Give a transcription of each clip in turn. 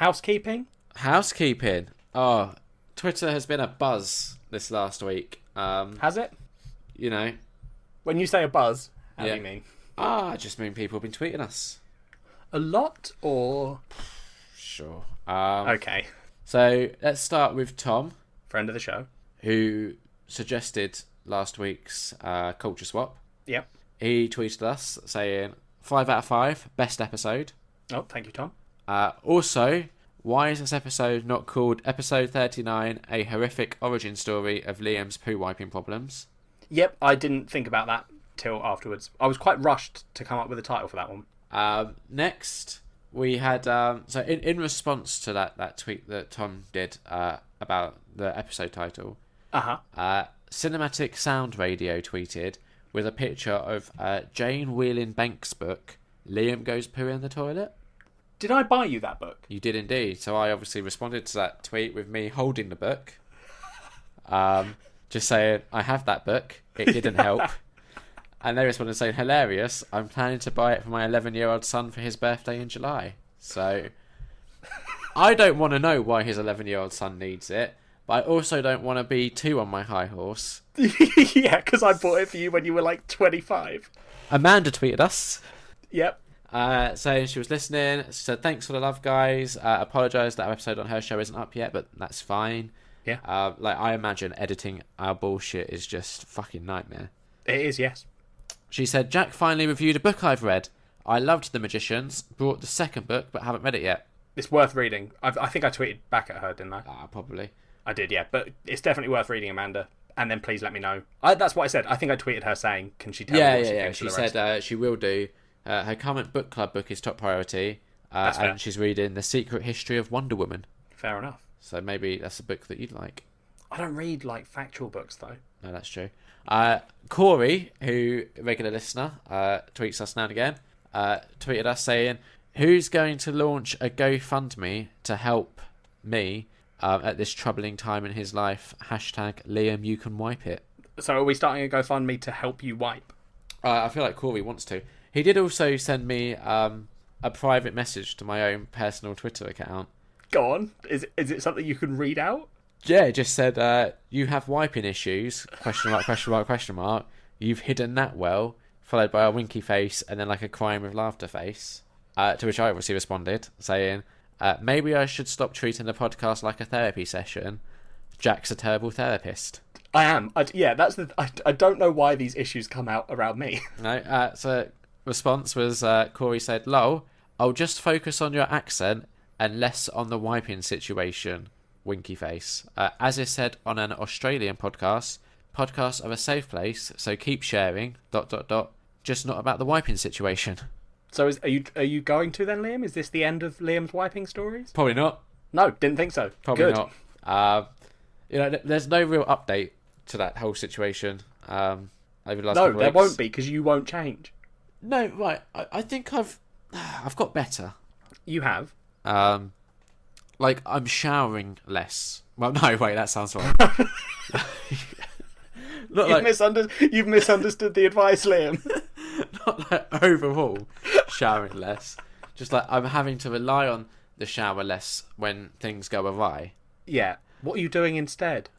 Housekeeping? Housekeeping. Oh, Twitter has been a buzz this last week. Has it? You know. When you say a buzz, how do you mean? I just mean people have been tweeting us. A lot or? Sure. Okay. So let's start with Tom. Friend of the show. Who suggested last week's culture swap. Yep. He tweeted us saying 5 out of 5, best episode. Oh, thank you, Tom. Also, why is this episode not called episode 39, a horrific origin story of Liam's poo wiping problems? Yep, I didn't think about that till afterwards. I was quite rushed to come up with a title for that one. Next, we had so in response to that tweet that Tom did about the episode title. Cinematic Sound Radio tweeted with a picture of Jane Wheeling Banks' book, Liam Goes Poo in the Toilet. Did I buy you that book? You did indeed. So I obviously responded to that tweet with me holding the book. Just saying, I have that book. It didn't help. And they responded saying, hilarious. I'm planning to buy it for my 11-year-old son for his birthday in July. So I don't want to know why his 11-year-old son needs it. But I also don't want to be too on my high horse. Yeah, because I bought it for you when you were like 25. Amanda tweeted us. Yep. Saying she was listening. She said, thanks for the love, guys. Apologise that our episode on her show isn't up yet, but that's fine. Yeah. I imagine editing our bullshit is just fucking nightmare. It is, yes. She said, Jack finally reviewed a book I've read. I loved The Magicians. Brought the second book, but haven't read it yet. It's worth reading. I think I tweeted back at her, didn't I? Probably. I did, yeah. But it's definitely worth reading, Amanda. And then please let me know. That's what I said. I think I tweeted her saying, can she tell me what she thinks? She said she will do. Her current book club book is top priority. And she's reading The Secret History of Wonder Woman. Fair enough. So maybe that's a book that you'd like. I don't read, like, factual books, though. No, that's true. Cory, who, regular listener, tweets us now and again, tweeted us saying, who's going to launch a GoFundMe to help me at this troubling time in his life? Hashtag Liam, you can wipe it. So are we starting a GoFundMe to help you wipe? I feel like Cory wants to. He did also send me a private message to my own personal Twitter account. Go on. Is it something you can read out? Yeah, it just said, you have wiping issues, question mark, question mark, question mark. You've hidden that well, followed by a winky face and then like a crying with laughter face. To which I obviously responded, saying, maybe I should stop treating the podcast like a therapy session. Jack's a terrible therapist. I am. I don't know why these issues come out around me. No, so response was, Cory said, lol, I'll just focus on your accent and less on the wiping situation. Winky face. As is said on an Australian podcast, podcasts are a safe place, so keep sharing, ... just not about the wiping situation. So are you going to then, Liam? Is this the end of Liam's wiping stories? Probably not. No, didn't think so. Probably Good. not. There's no real update to that whole situation. Over the last no, couple there of weeks. won't be, because you won't change. No, right. I think I've got better. You have? Like, I'm showering less. Well, no, wait, that sounds wrong. You've misunderstood the advice, Liam. Not like overall showering less. Just like I'm having to rely on the shower less when things go awry. Yeah. What are you doing instead?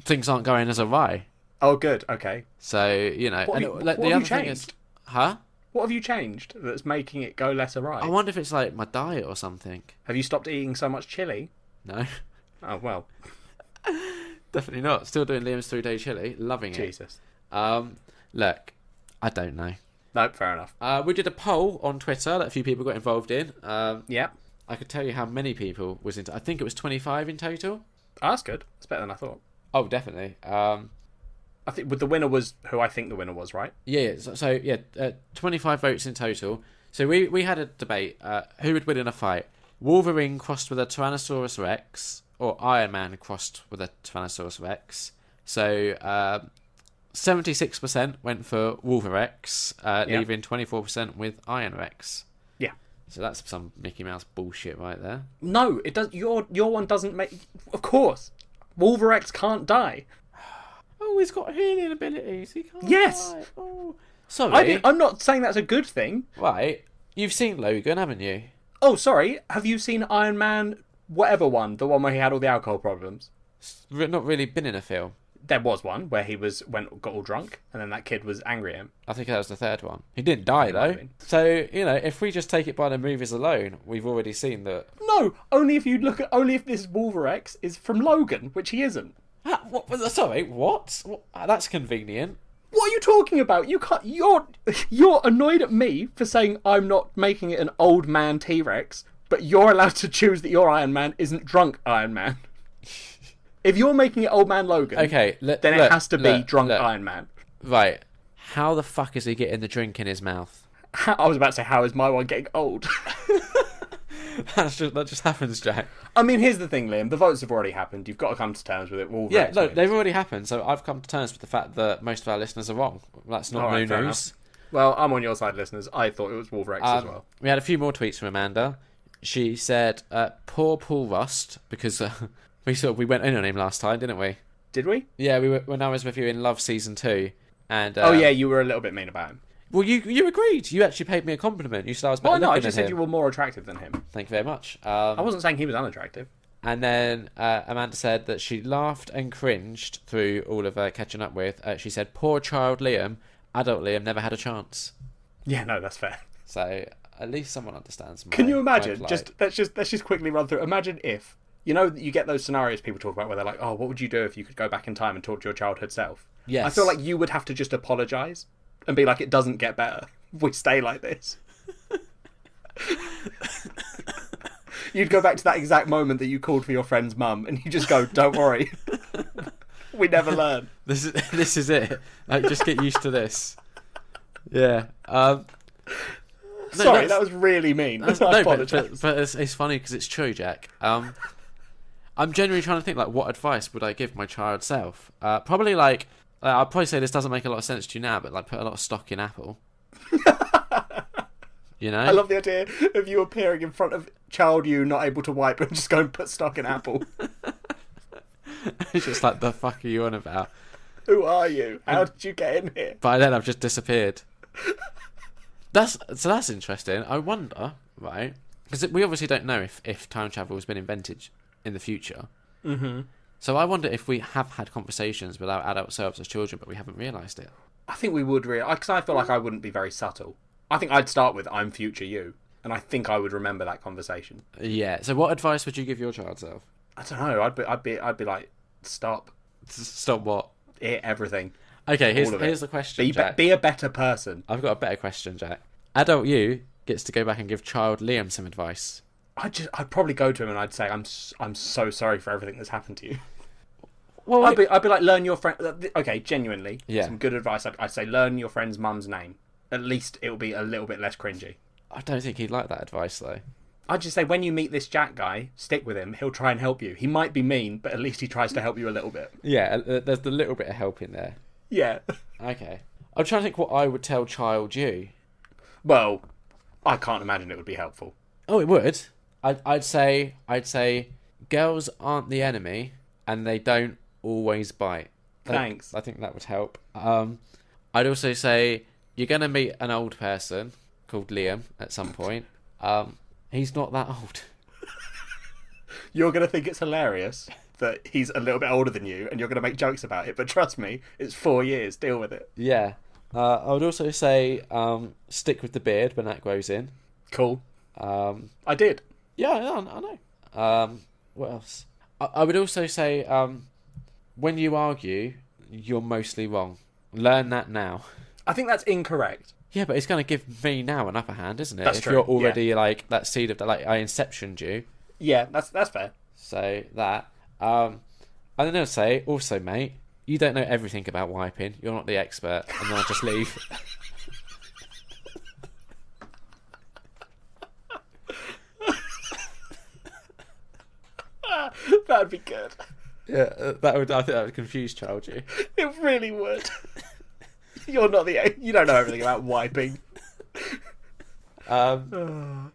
Things aren't going as awry. Oh, good. Okay. So, what have you changed? Thing is... Huh? What have you changed that's making it go less awry? I wonder if it's like my diet or something. Have you stopped eating so much chili? No. Oh, well. Definitely not. Still doing Liam's 3-day chili. Loving it. Jesus. Look, I don't know. No, fair enough. We did a poll on Twitter that a few people got involved in. Yeah. I could tell you how many people was into. I think it was 25 in total. Oh, that's good. That's better than I thought. Oh, definitely. I think the winner was who I think the winner was, right? Yeah. So 25 votes in total. So we had a debate. Who would win in a fight? Wolverine crossed with a Tyrannosaurus Rex, or Iron Man crossed with a Tyrannosaurus Rex. So 76% went for Wolverex, leaving 24% with Iron Rex. Yeah. So that's some Mickey Mouse bullshit right there. No, it does. Your one doesn't make. Of course, Wolverex can't die. Oh, he's got healing abilities. He can't die. Oh. Sorry. I'm not saying that's a good thing. Right. You've seen Logan, haven't you? Oh, sorry. Have you seen Iron Man Whatever one, the one where he had all the alcohol problems. Not really been in a film. There was one where he got all drunk, and then that kid was angry at him. I think that was the third one. He didn't die, though. So, if we just take it by the movies alone, we've already seen that... No, only if this Wolverex is from Logan, which he isn't. Sorry, what? That's convenient. What are you talking about? You're annoyed at me for saying I'm not making it an old man T-Rex, but you're allowed to choose that your Iron Man isn't drunk Iron Man. If you're making it Old Man Logan, okay, then it has to be drunk Iron Man. Right. How the fuck is he getting the drink in his mouth? I was about to say, how is my one getting old? That just happens, Jack. I mean, here's the thing, Liam. The votes have already happened. You've got to come to terms with it. Yeah, look, they've already happened, so I've come to terms with the fact that most of our listeners are wrong. That's not new news. Well, I'm on your side, listeners. I thought it was Wolverex as well. We had a few more tweets from Amanda. She said, poor Paul Rust, because... We went in on him last time, didn't we? Did we? Yeah, when I was reviewing Love Season 2. And, oh, yeah, you were a little bit mean about him. Well, you agreed. You actually paid me a compliment. You said I was better looking than him. I just said you were more attractive than him. Thank you very much. I wasn't saying he was unattractive. And then Amanda said that she laughed and cringed through all of her catching up with. She said, poor child Liam, adult Liam never had a chance. Yeah, no, that's fair. So, at least someone understands. Can you imagine? Let's just quickly run through. Imagine if... you get those scenarios people talk about where they're like, oh, what would you do if you could go back in time and talk to your childhood self? Yes. I feel like you would have to just apologise and be like, it doesn't get better. We stay like this. You'd go back to that exact moment that you called for your friend's mum and you just go, don't worry. We never learn. This is it. Just get used to this. Yeah. Sorry, that was really mean. I apologise. But it's funny because it's true, Jack. I'm genuinely trying to think, like, what advice would I give my child self? Probably, like, I'd probably say this doesn't make a lot of sense to you now, but, like, put a lot of stock in Apple. I love the idea of you appearing in front of child you not able to wipe and just go and put stock in Apple. It's just like, the fuck are you on about? Who are you? How did you get in here? By then, I've just disappeared. That's interesting. I wonder, right? Because we obviously don't know if time travel has been invented in the future. Mm-hmm. So I wonder if we have had conversations with our adult selves as children, but we haven't realised it. I think we would because I feel like I wouldn't be very subtle. I think I'd start with "I'm future you," and I think I would remember that conversation. Yeah. So what advice would you give your child self? I don't know. I'd be like, stop. Stop what? Everything. Okay, here's the question, Jack. Be a better person. I've got a better question, Jack. Adult you gets to go back and give child Liam some advice. I'd probably go to him and I'd say, I'm so sorry for everything that's happened to you. Well, I'd be like, learn your friend. Okay, genuinely, yeah. Some good advice. I'd say, learn your friend's mum's name. At least it'll be a little bit less cringy. I don't think he'd like that advice though. I'd just say, when you meet this Jack guy, stick with him. He'll try and help you. He might be mean, but at least he tries to help you a little bit. Yeah, there's the little bit of help in there. Yeah. Okay. I'm trying to think what I would tell child you. Well, I can't imagine it would be helpful. Oh, it would. I'd say girls aren't the enemy, and they don't always bite. Thanks. I think that would help. I'd also say you're gonna meet an old person called Liam at some point. He's not that old. You're gonna think it's hilarious that he's a little bit older than you, and you're gonna make jokes about it. But trust me, it's 4 years. Deal with it. Yeah. I would also say stick with the beard when that grows in. Cool. I did. Yeah, I know. What else? I would also say when you argue, you're mostly wrong. Learn that now. I think that's incorrect. Yeah, but it's going to give me now an upper hand, isn't it? That's if true. You're already like that seed of like I inceptioned you. Yeah, that's fair. So that. And then I'll say also, mate, you don't know everything about wiping. You're not the expert, and then I'll just leave. That'd be good. Yeah, I think that would confuse child you. It really would. You don't know everything about wiping. I've got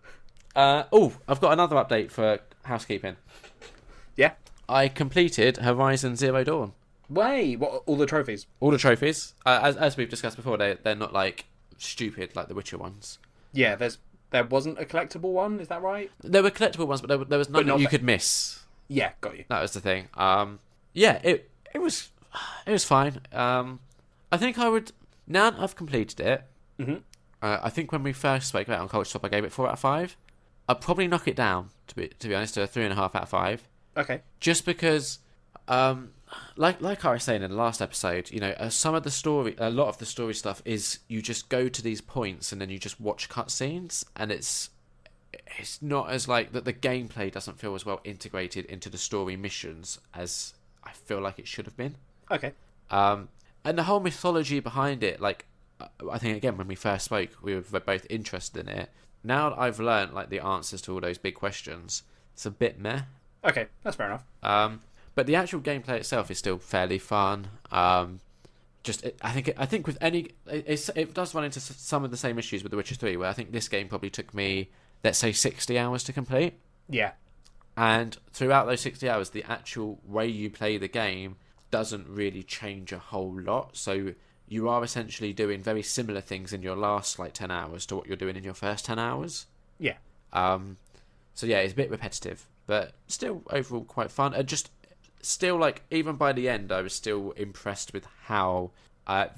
another update for housekeeping. Yeah. I completed Horizon Zero Dawn. Wait, what? All the trophies? All the trophies. As we've discussed before, they're not like stupid like the Witcher ones. Yeah, there's There wasn't a collectible one, is that right? There were collectible ones, but there was none that you could miss. Yeah, got you. That was the thing. Yeah, it was fine. I think I would, now that I've completed it. Mm-hmm. I think when we first spoke about it on Culture Top, I gave it 4 out of 5. I'd probably knock it down to be honest to a 3.5 out of 5. Okay. Just because, like I was saying in the last episode, some of the story, a lot of the story stuff is you just go to these points and then you just watch cutscenes, and it's not as like that. The gameplay doesn't feel as well integrated into the story missions as I feel like it should have been. Okay. And the whole mythology behind it, like I think again when we first spoke, we were both interested in it. Now that I've learned like the answers to all those big questions, it's a bit meh. Okay, that's fair enough. But the actual gameplay itself is still fairly fun. I think with any, it does run into some of the same issues with The Witcher 3, where I think this game probably took me, let's say, 60 hours to complete. Yeah. And throughout those 60 hours, the actual way you play the game doesn't really change a whole lot. So you are essentially doing very similar things in your last 10 hours to what you're doing in your first 10 hours. Yeah. So yeah, it's a bit repetitive, but still overall quite fun. And just still, even by the end, I was still impressed with how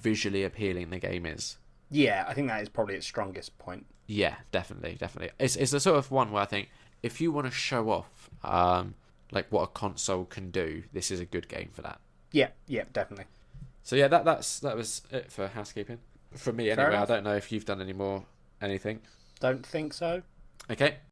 visually appealing the game is. Yeah, I think that is probably its strongest point. Yeah, definitely. It's the sort of one where I think if you want to show off what a console can do, this is a good game for that. Yeah, definitely. So yeah, that was it for housekeeping. For me anyway. I don't know if you've done anything. Don't think so. Okay.